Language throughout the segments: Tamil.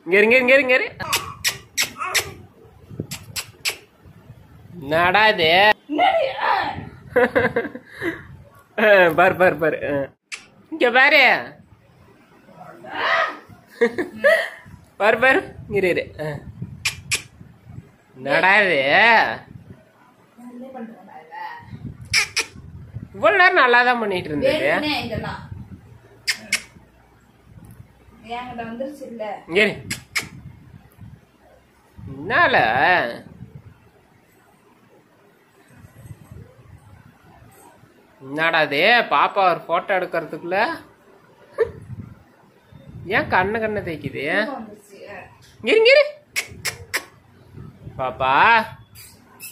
இங்க நடாது பாரு பாரு பாரு இங்க பாரு பாரு பாரு இரு நடாது இவ்வளவு நேரம் நல்லாதான் பண்ணிட்டு இருந்தது என்னால என்னடாது பாப்பா ஒரு போட்டோ எடுக்கிறதுக்குள்ள ஏன் கண்ண தேய்க்குது இரு பாப்பா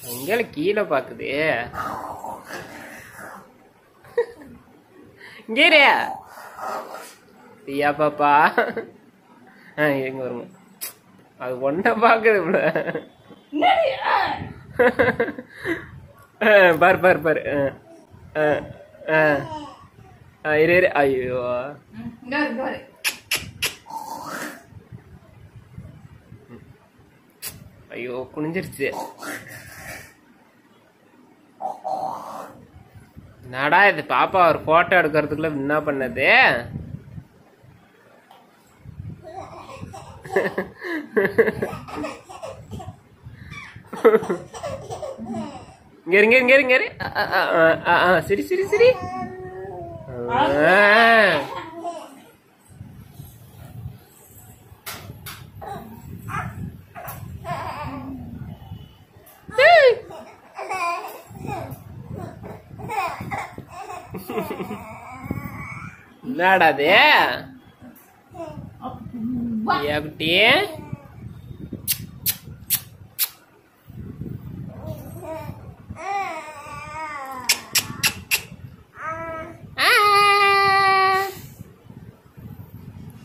அங்கே கீழே பாக்குது இங்கே பியா பாப்பா எங்க வருங்க அது ஒன்ன பாக்குது பாரு பாரு பாரு இரு ஐயோ ஐயோ குனிஞ்சிருச்சு நடா இது பாப்பா ஒரு போட்டோ எடுக்கிறதுக்குள்ள என்ன பண்ணது இங்க சரி சரி சரி என்னடாது எப்படி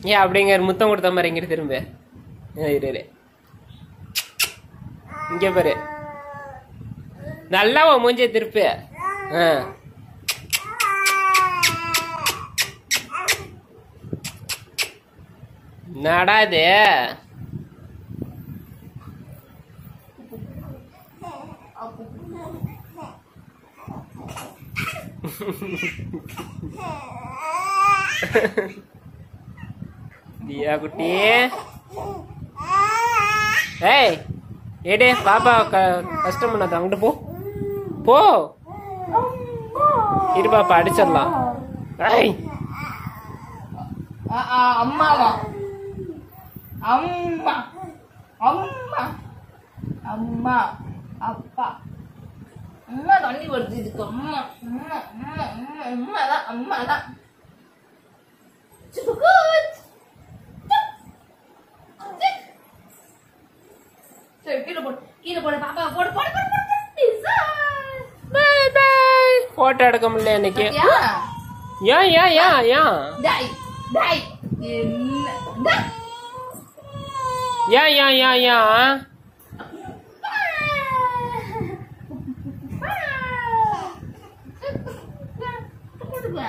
ஏன் அப்படிங்க முத்தம் கொடுத்த மாதிரி இங்கிட்டு திரும்ப இரு இங்க பாரு நல்லா மூஞ்சிய திருப்பு நடாது தியா குட்டி ஏய் ஏடே பாப்பா கஷ்டம் பண்ணாத அங்கிட்டு போ போ இரு பாப்பா அடிச்சிடலாம் ஏய் அம்மாவா அம்மா அம்மா அம்மா அப்பா அம்மா தண்ணி வருது இதுக்கு அம்மா அம்மா அம்மா அம்மா அம்மாதான் அம்மாதான் சரி கீழே போடு பாப்பா போடு போடு போட்டோ எடுக்க முடியல இன்னைக்கு ஏன் ஏன் ஏன் ஏன் டேய் டேய் ஏன் ஏன் ஏன் ஏன் போடுங்க